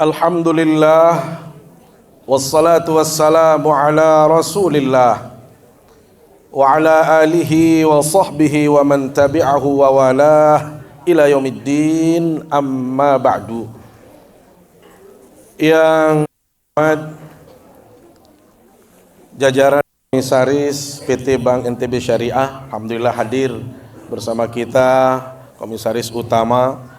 Alhamdulillah wassalatu wassalamu ala Rasulillah wa ala alihi wa sahbihi wa man tabi'ahu wa walah ila yaumiddin, amma ba'du. Yang jajaran Komisaris PT Bank NTB Syariah, alhamdulillah hadir bersama kita Komisaris Utama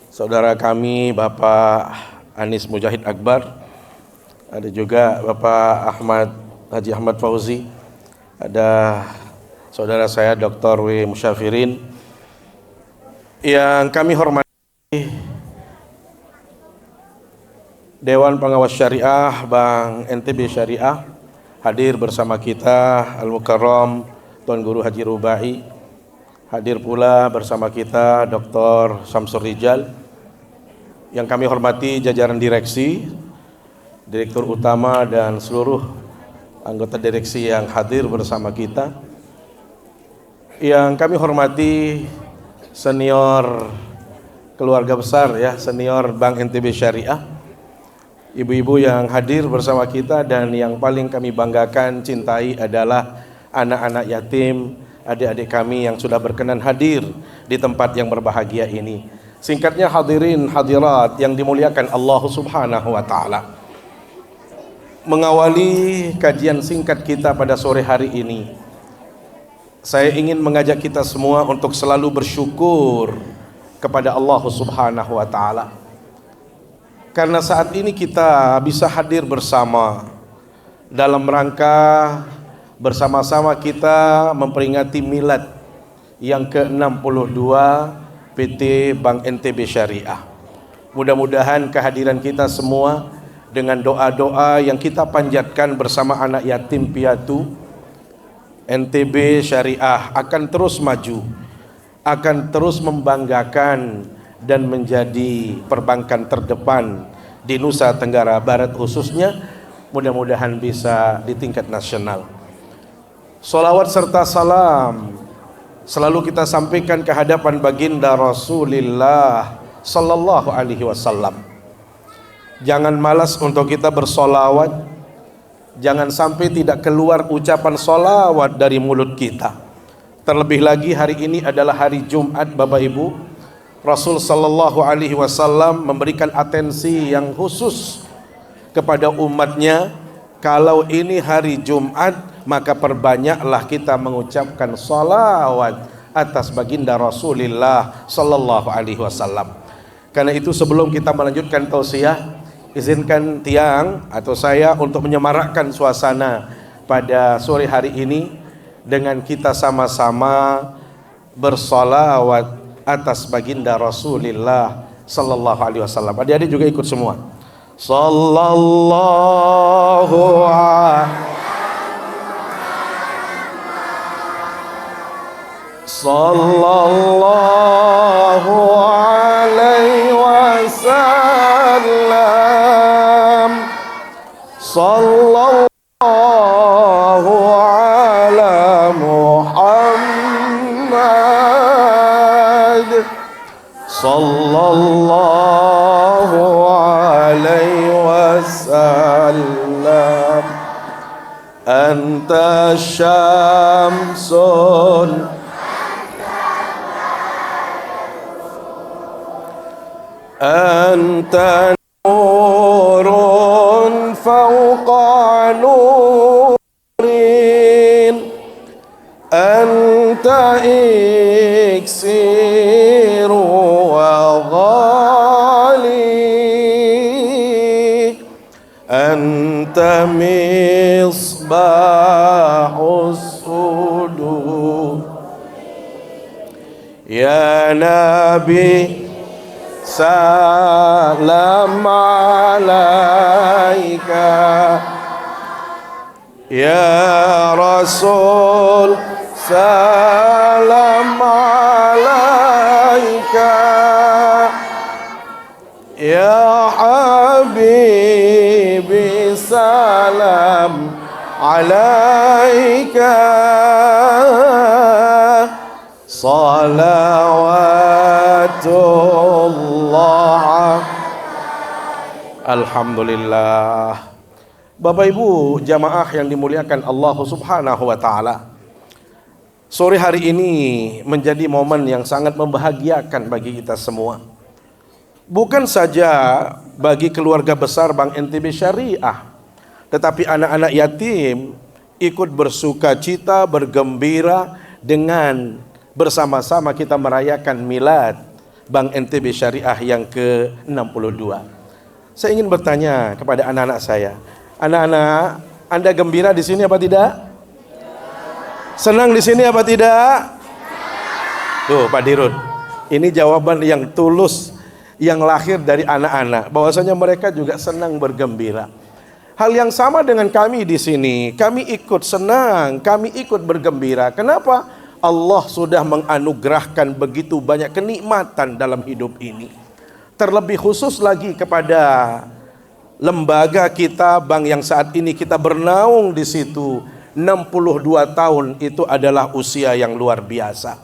saudara kami Bapak Anis Mujahid Akbar, ada juga Bapak Haji Ahmad Fauzi, ada saudara saya Dr. W. Musyafirin. Yang kami hormati Dewan Pengawas Syariah Bank NTB Syariah, hadir bersama kita Al-Mukarram Tuan Guru Haji Rubai, hadir pula bersama kita Dr. Samsur Rijal. Yang kami hormati jajaran direksi, direktur utama dan seluruh anggota direksi yang hadir bersama kita. Yang kami hormati senior keluarga besar ya, senior Bank NTB Syariah, ibu-ibu yang hadir bersama kita, dan yang paling kami banggakan, cintai adalah anak-anak yatim, adik-adik kami yang sudah berkenan hadir di tempat yang berbahagia ini. Singkatnya hadirin hadirat yang dimuliakan Allah Subhanahu wa taala. Mengawali kajian singkat kita pada sore hari ini, saya ingin mengajak kita semua untuk selalu bersyukur kepada Allah Subhanahu wa taala. Karena saat ini kita bisa hadir bersama dalam rangka bersama-sama kita memperingati milad yang ke-62 PT Bank NTB Syariah. Mudah-mudahan kehadiran kita semua dengan doa-doa yang kita panjatkan bersama anak yatim piatu, NTB Syariah akan terus maju, akan terus membanggakan dan menjadi perbankan terdepan di Nusa Tenggara Barat khususnya, mudah-mudahan bisa di tingkat nasional. Sholawat serta salam selalu kita sampaikan ke hadapan baginda Rasulullah sallallahu alaihi wasallam. Jangan malas untuk kita bersolawat, jangan sampai tidak keluar ucapan solawat dari mulut kita. Terlebih lagi hari ini adalah hari Jumat Bapak Ibu. Rasul sallallahu alaihi wasallam memberikan atensi yang khusus kepada umatnya. Kalau ini hari Jumat, maka perbanyaklah kita mengucapkan salawat atas baginda Rasulullah sallallahu alaihi wasallam. Karena itu sebelum kita melanjutkan tausiah, izinkan tiang atau saya untuk menyemarakkan suasana pada sore hari ini dengan kita sama-sama bersalawat atas baginda Rasulullah sallallahu alaihi wasallam. Adik-adik juga ikut semua. Sallallahu alaihi sallallahu alaihi wasallam. Sallallahu ala Muhammad. Sallallahu alaihi wasallam. Anta syamsun anta nurun fawqa nurin, anta iksiru wa ghali, anta misbahus sudur. Ya Nabi salam alaika, ya Rasul salam alaika, ya Habibi salam alaika. Salawatullah Alhamdulillah. Bapak Ibu jamaah yang dimuliakan Allah Subhanahu wa taala. Sore hari ini menjadi momen yang sangat membahagiakan bagi kita semua. Bukan saja bagi keluarga besar Bank NTB Syariah, tetapi anak-anak yatim ikut bersuka cita, bergembira dengan bersama-sama kita merayakan milad Bank NTB Syariah yang ke-62. Saya ingin bertanya kepada anak-anak saya, anak-anak, Anda gembira di sini apa tidak? Senang di sini apa tidak? Tuh Pak Dirut, ini jawaban yang tulus, yang lahir dari anak-anak, bahwasanya mereka juga senang bergembira. Hal yang sama dengan kami di sini, kami ikut senang, kami ikut bergembira. Kenapa? Allah sudah menganugerahkan begitu banyak kenikmatan dalam hidup ini. Terlebih khusus lagi kepada lembaga kita, bank yang saat ini kita bernaung di situ, 62 tahun itu adalah usia yang luar biasa.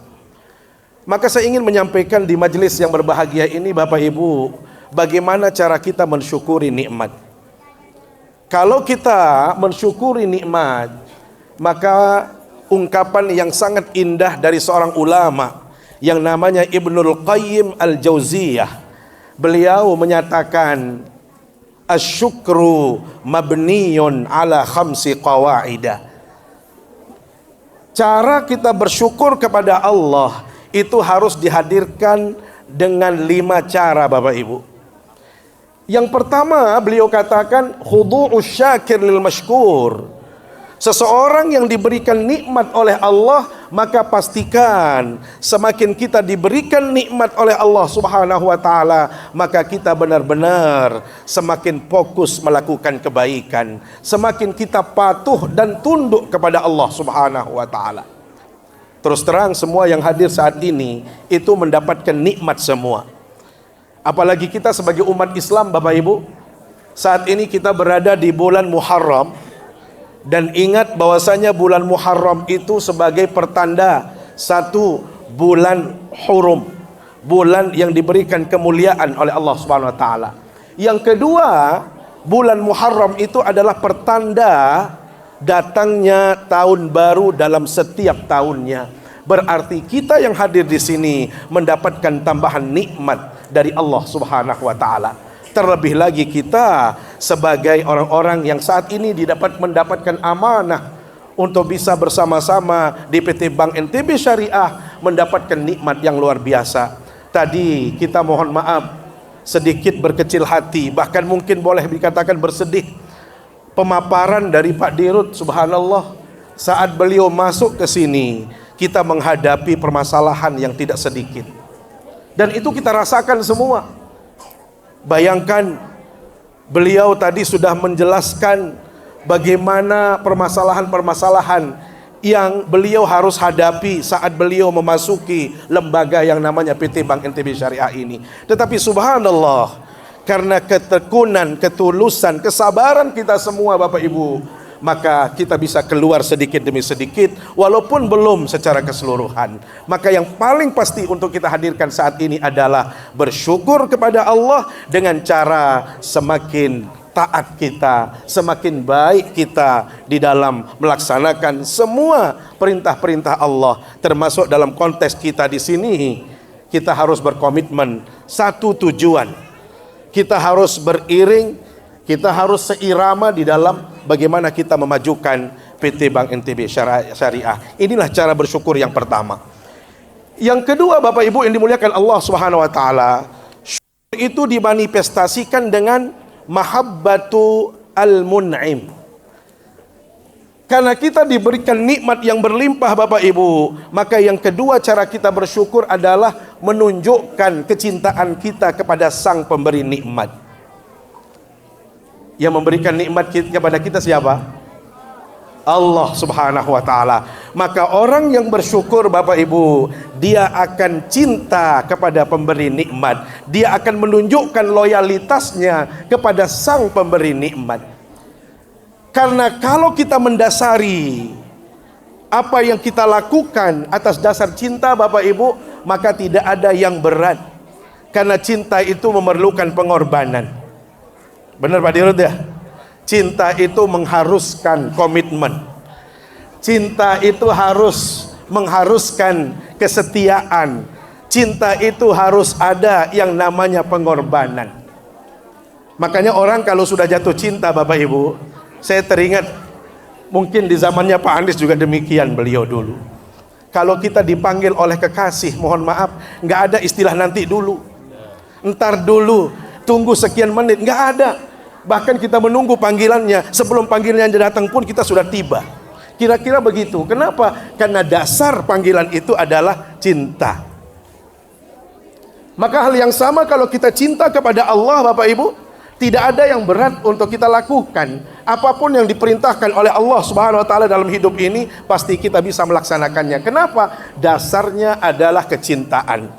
Maka saya ingin menyampaikan di majelis yang berbahagia ini, Bapak Ibu, bagaimana cara kita mensyukuri nikmat. Kalau kita mensyukuri nikmat, maka ungkapan yang sangat indah dari seorang ulama yang namanya Ibnul Qayyim Al-Jauziyah, beliau menyatakan asyukru mabniyun ala khamsi qawaida. Cara kita bersyukur kepada Allah itu harus dihadirkan dengan 5 cara, Bapak Ibu. Yang pertama, beliau katakan khudu'us syakir lil mashkur. Seseorang yang diberikan nikmat oleh Allah, maka pastikan semakin kita diberikan nikmat oleh Allah Subhanahu wa taala, maka kita benar-benar semakin fokus melakukan kebaikan, semakin kita patuh dan tunduk kepada Allah Subhanahu wa taala. Terus terang, semua yang hadir saat ini itu mendapatkan nikmat semua. Apalagi kita sebagai umat Islam, Bapak Ibu, saat ini kita berada di bulan Muharram. Dan ingat bahwasanya bulan Muharram itu sebagai pertanda satu bulan hurum, bulan yang diberikan kemuliaan oleh Allah Subhanahu wa taala. Yang kedua, bulan Muharram itu adalah pertanda datangnya tahun baru dalam setiap tahunnya. Berarti kita yang hadir di sini mendapatkan tambahan nikmat dari Allah Subhanahu wa taala. Terlebih lagi kita sebagai orang-orang yang saat ini mendapatkan amanah untuk bisa bersama-sama di PT Bank NTB Syariah mendapatkan nikmat yang luar biasa. Tadi kita mohon maaf sedikit berkecil hati, bahkan mungkin boleh dikatakan bersedih. Pemaparan dari Pak Dirut, subhanallah, saat beliau masuk ke sini kita menghadapi permasalahan yang tidak sedikit. Dan itu kita rasakan semua. Bayangkan, beliau tadi sudah menjelaskan bagaimana permasalahan-permasalahan yang beliau harus hadapi saat beliau memasuki lembaga yang namanya PT Bank NTB Syariah ini. Tetapi subhanallah, karena ketekunan, ketulusan, kesabaran kita semua Bapak Ibu, maka kita bisa keluar sedikit demi sedikit walaupun belum secara keseluruhan. Maka yang paling pasti untuk kita hadirkan saat ini adalah bersyukur kepada Allah dengan cara semakin taat kita, semakin baik kita di dalam melaksanakan semua perintah-perintah Allah, termasuk dalam konteks kita di sini. Kita harus berkomitmen satu tujuan. Kita harus beriring, kita harus seirama di dalam bagaimana kita memajukan PT Bank NTB Syariah. Inilah cara bersyukur yang pertama. Yang kedua, Bapak Ibu yang dimuliakan Allah Subhanahu wa taala, syukur itu dimanifestasikan dengan mahabbatu al-mun'im. Karena kita diberikan nikmat yang berlimpah Bapak Ibu, maka yang kedua cara kita bersyukur adalah menunjukkan kecintaan kita kepada sang pemberi nikmat. Yang memberikan nikmat kepada kita siapa? Allah Subhanahu wa taala. Maka orang yang bersyukur Bapak Ibu, dia akan cinta kepada pemberi nikmat. Dia akan menunjukkan loyalitasnya kepada sang pemberi nikmat. Karena kalau kita mendasari apa yang kita lakukan atas dasar cinta Bapak Ibu, maka tidak ada yang berat. Karena cinta itu memerlukan pengorbanan. Benar Pak Dirut ya? Cinta itu mengharuskan komitmen. Cinta itu harus mengharuskan kesetiaan. Cinta itu harus ada yang namanya pengorbanan. Makanya orang kalau sudah jatuh cinta Bapak Ibu, saya teringat mungkin di zamannya Pak Andis juga demikian beliau dulu. Kalau kita dipanggil oleh kekasih, mohon maaf, nggak ada istilah nanti dulu, ntar dulu, tunggu sekian menit, nggak ada. Bahkan kita menunggu panggilannya, sebelum panggilannya datang pun kita sudah tiba. Kira-kira begitu. Kenapa? Karena dasar panggilan itu adalah cinta. Maka hal yang sama kalau kita cinta kepada Allah Bapak Ibu, tidak ada yang berat untuk kita lakukan. Apapun yang diperintahkan oleh Allah Subhanahu wa taala dalam hidup ini, pasti kita bisa melaksanakannya. Kenapa? Dasarnya adalah kecintaan.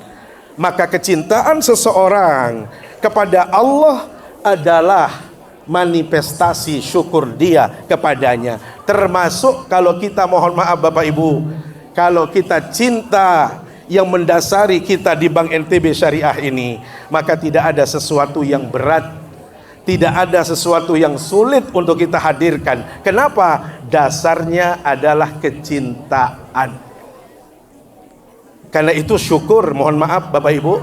Maka kecintaan seseorang kepada Allah adalah manifestasi syukur dia kepadanya. Termasuk kalau kita, mohon maaf Bapak Ibu, kalau kita cinta yang mendasari kita di Bank NTB Syariah ini, maka tidak ada sesuatu yang berat, tidak ada sesuatu yang sulit untuk kita hadirkan. Kenapa? Dasarnya adalah kecintaan. Karena itu syukur, mohon maaf Bapak Ibu,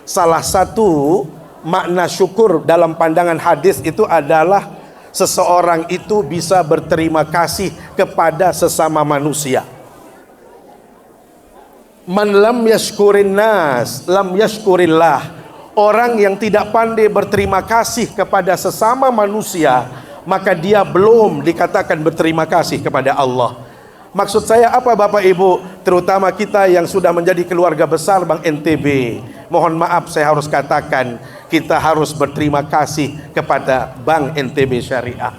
salah satu makna syukur dalam pandangan hadis itu adalah seseorang itu bisa berterima kasih kepada sesama manusia. Man lam yashkurin nas lam yashkurillah. Orang yang tidak pandai berterima kasih kepada sesama manusia, maka dia belum dikatakan berterima kasih kepada Allah. Maksud saya apa Bapak Ibu, terutama kita yang sudah menjadi keluarga besar Bank NTB, mohon maaf saya harus katakan, kita harus berterima kasih kepada Bank NTB Syariah.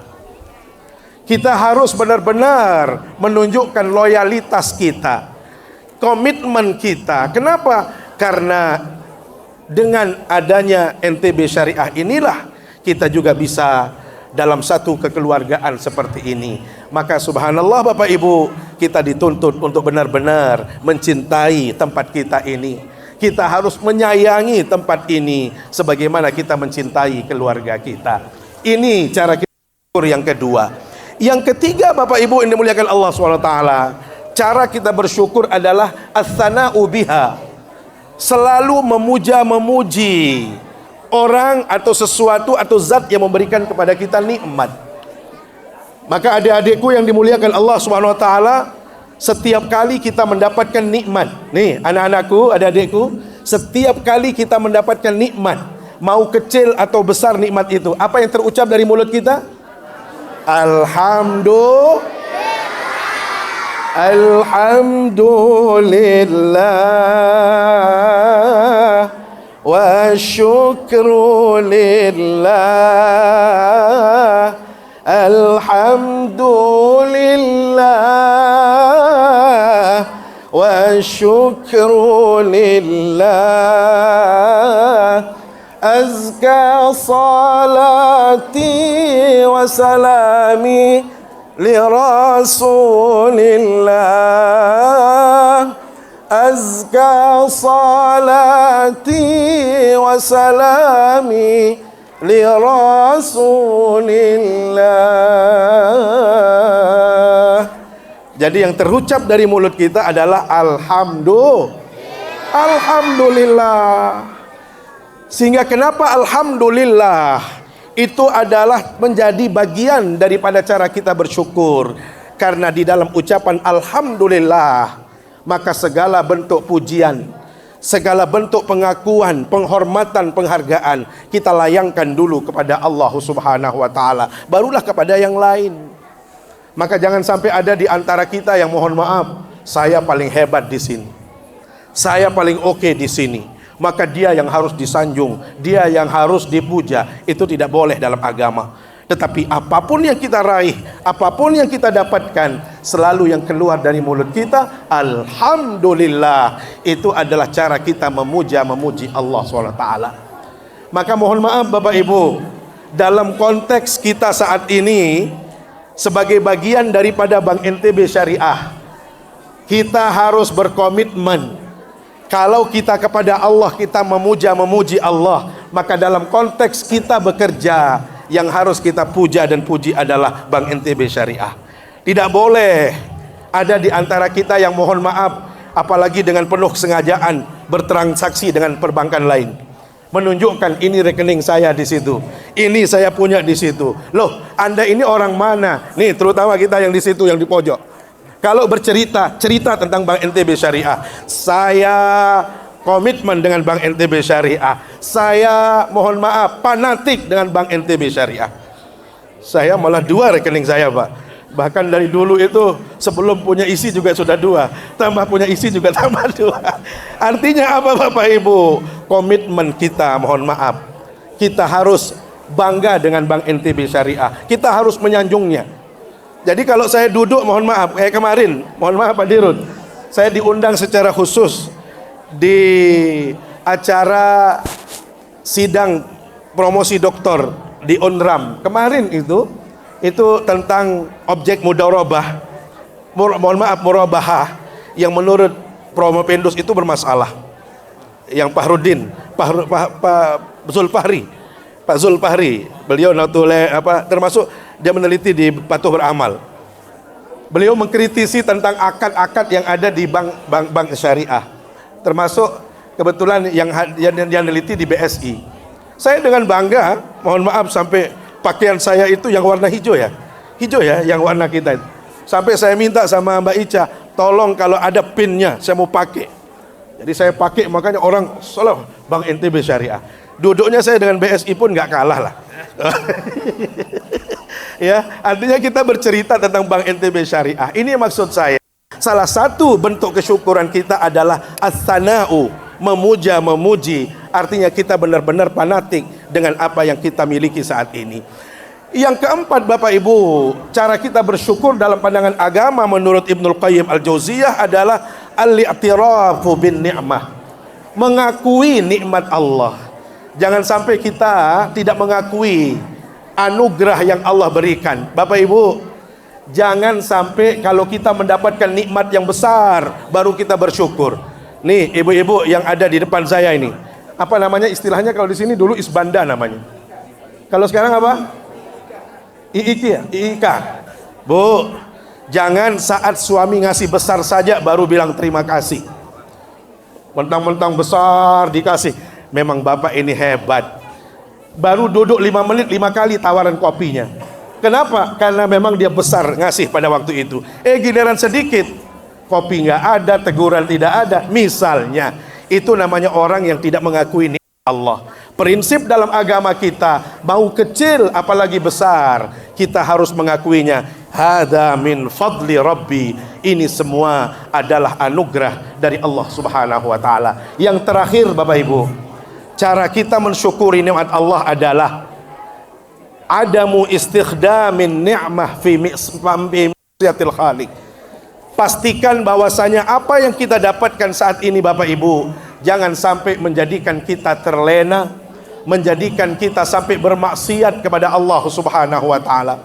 Kita harus benar-benar menunjukkan loyalitas kita, komitmen kita. Kenapa? Karena dengan adanya NTB Syariah inilah kita juga bisa dalam satu kekeluargaan seperti ini. Maka subhanallah Bapak Ibu, kita dituntut untuk benar-benar mencintai tempat kita ini. Kita harus menyayangi tempat ini sebagaimana kita mencintai keluarga kita. Ini cara kita bersyukur yang kedua. Yang ketiga Bapak Ibu yang dimuliakan Allah SWT, cara kita bersyukur adalah as-sana'u biha. Selalu memuja-memuji orang atau sesuatu atau zat yang memberikan kepada kita nikmat. Maka adik-adikku yang dimuliakan Allah Subhanahu wa taala, setiap kali kita mendapatkan nikmat, nih anak-anakku, adik-adikku, setiap kali kita mendapatkan nikmat, mau kecil atau besar nikmat itu, apa yang terucap dari mulut kita? Alhamdulillah wa syukru lillah. Alhamdulillah wa syukru lillah. Azka salati wa salami li rasulillah. Azka salati wa salami li rasulillah. Jadi yang terucap dari mulut kita adalah Alhamdulillah. Sehingga kenapa alhamdulillah itu adalah menjadi bagian daripada cara kita bersyukur. Karena di dalam ucapan alhamdulillah, maka segala bentuk pujian, segala bentuk pengakuan, penghormatan, penghargaan kita layangkan dulu kepada Allah Subhanahu wa taala, barulah kepada yang lain. Maka jangan sampai ada di antara kita yang mohon maaf, saya paling hebat di sini, saya paling oke di sini, maka dia yang harus disanjung, dia yang harus dipuja. Itu tidak boleh dalam agama. Tetapi apapun yang kita raih, apapun yang kita dapatkan, selalu yang keluar dari mulut kita alhamdulillah. Itu adalah cara kita memuji Allah SWT. Maka mohon maaf Bapak Ibu, dalam konteks kita saat ini sebagai bagian daripada Bank NTB Syariah, kita harus berkomitmen. Kalau kita kepada Allah kita memuji Allah, maka dalam konteks kita bekerja, yang harus kita puja dan puji adalah Bank NTB Syariah. Tidak boleh ada di antara kita yang mohon maaf, apalagi dengan penuh kesengajaan bertransaksi dengan perbankan lain, menunjukkan ini rekening saya di situ, ini saya punya di situ. Loh, Anda ini orang mana? Nih, terutama kita yang di situ, yang di pojok. Kalau cerita tentang Bank NTB Syariah, saya komitmen dengan Bank NTB Syariah. Saya mohon maaf fanatik dengan Bank NTB Syariah. Saya malah 2 rekening saya, Pak. Bahkan dari dulu itu sebelum punya isi juga sudah 2, tambah punya isi juga tambah 2. Artinya apa Bapak Ibu? Komitmen kita, mohon maaf, kita harus bangga dengan Bank NTB Syariah. Kita harus menyanjungnya. Jadi kalau saya duduk, mohon maaf, kayak kemarin, mohon maaf Pak Dirut, saya diundang secara khusus di acara sidang promosi doktor di Unram kemarin. Itu tentang objek mudharabah, mohon maaf, murabahah, yang menurut Promopendus itu bermasalah. Yang Pak Rudin, Pak Zulfahri, beliau termasuk dia meneliti di Patuh Beramal. Beliau mengkritisi tentang akad-akad yang ada di bank syariah, termasuk kebetulan yang meneliti di BSI. Saya dengan bangga, mohon maaf, sampai pakaian saya itu yang warna hijau ya, yang warna kita itu. Sampai saya minta sama Mbak Ica, tolong kalau ada pinnya saya mau pakai. Jadi saya pakai, makanya orang salah Bank NTB Syariah. Duduknya saya dengan BSI pun nggak kalah lah. Ya, artinya kita bercerita tentang Bank NTB Syariah. Ini maksud saya. Salah satu bentuk kesyukuran kita adalah as-sana'u, memuja, memuji. Artinya kita benar-benar fanatik dengan apa yang kita miliki saat ini. Yang keempat Bapak Ibu, cara kita bersyukur dalam pandangan agama menurut Ibnul Qayyim Al-Jauziyah adalah al-i'tirafu bin ni'mah, mengakui nikmat Allah. Jangan sampai kita tidak mengakui anugerah yang Allah berikan. Bapak Ibu, jangan sampai kalau kita mendapatkan nikmat yang besar baru kita bersyukur. Nih ibu-ibu yang ada di depan saya ini, apa namanya istilahnya kalau di sini dulu isbanda namanya. Kalau sekarang apa? IIK ya? IIK. Bu, jangan saat suami ngasih besar saja baru bilang terima kasih. Mentang-mentang besar dikasih. Memang bapak ini hebat. Baru duduk 5 menit 5 kali tawaran kopinya. Kenapa? Karena memang dia besar ngasih pada waktu itu. Giliran sedikit, kopi nggak ada, teguran tidak ada. Misalnya, itu namanya orang yang tidak mengakui nikmat Allah. Prinsip dalam agama kita, mau kecil apalagi besar, kita harus mengakuinya. Hada min fadli Rabbi. Ini semua adalah anugerah dari Allah Subhanahu wa taala. Yang terakhir Bapak Ibu, cara kita mensyukuri nikmat Allah adalah adamu istikhdamin ni'mah fi mi'siyatil khaliq. Pastikan bahwasanya apa yang kita dapatkan saat ini Bapak Ibu, jangan sampai menjadikan kita terlena, menjadikan kita sampai bermaksiat kepada Allah Subhanahu wa taala.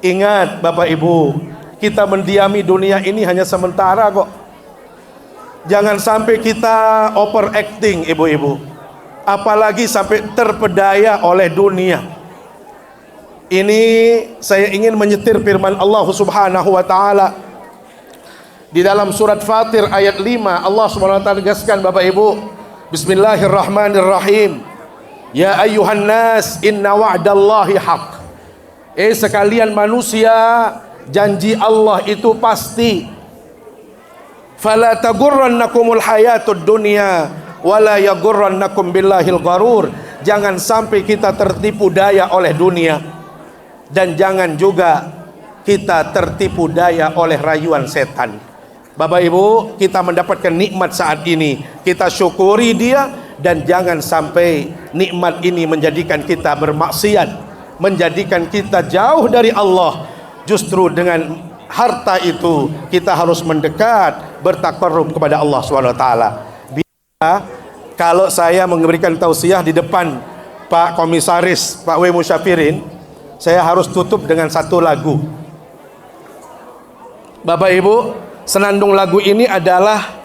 Ingat Bapak Ibu, kita mendiami dunia ini hanya sementara kok. Jangan sampai kita overacting ibu-ibu, apalagi sampai terpedaya oleh dunia. Ini saya ingin menyetir firman Allah Subhanahu wa taala di dalam surat Fatir ayat 5. Allah Subhanahu wa taala tegaskan Bapak Ibu, Bismillahirrahmanirrahim. Ya ayyuhan nas, inna wa'dallahi haq. Sekalian manusia, janji Allah itu pasti. Fala tagurrannakumul hayatud dunya wala yagurrannakum billahil gharur. Jangan sampai kita tertipu daya oleh dunia, dan jangan juga kita tertipu daya oleh rayuan setan. Bapak Ibu, kita mendapatkan nikmat saat ini, kita syukuri dia, dan jangan sampai nikmat ini menjadikan kita bermaksiat, menjadikan kita jauh dari Allah. Justru dengan harta itu kita harus mendekat, bertakarrub kepada Allah SWT. Biasa kalau saya memberikan tausiah di depan Pak Komisaris, Pak W. Musyafirin, saya harus tutup dengan satu lagu. Bapak Ibu, senandung lagu ini adalah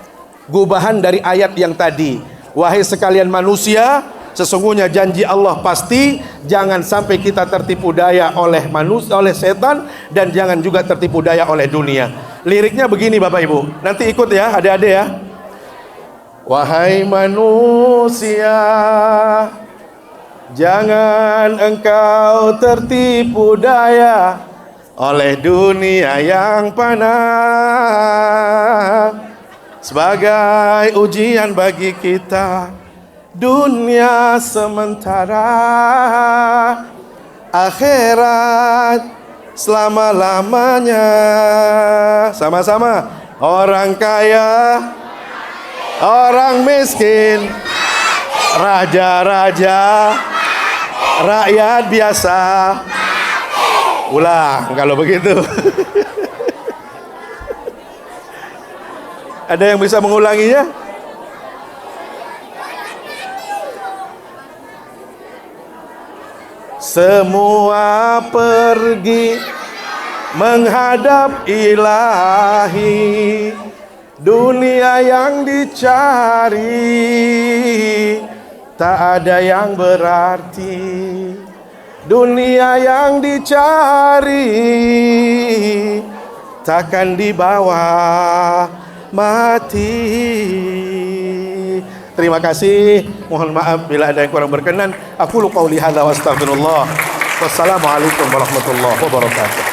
gubahan dari ayat yang tadi. Wahai sekalian manusia, Sesungguhnya janji Allah pasti, jangan sampai kita tertipu daya oleh manusia, oleh setan, dan jangan juga tertipu daya oleh dunia. Liriknya begini Bapak Ibu, nanti ikut ya adik-adik ya. Wahai manusia, jangan engkau tertipu daya oleh dunia yang fana. Sebagai ujian bagi kita, dunia sementara, akhirat selama-lamanya. Sama-sama. Orang kaya, orang miskin, raja-raja, rakyat biasa. Ulang kalau begitu. Ada yang bisa mengulanginya? Semua pergi menghadap ilahi, dunia yang dicari tak ada yang berarti. Dunia yang dicari takkan dibawa mati. Terima kasih. Mohon maaf bila ada yang kurang berkenan. Aku qauli hadza wa astaghfirullah. Wassalamualaikum warahmatullahi wabarakatuh.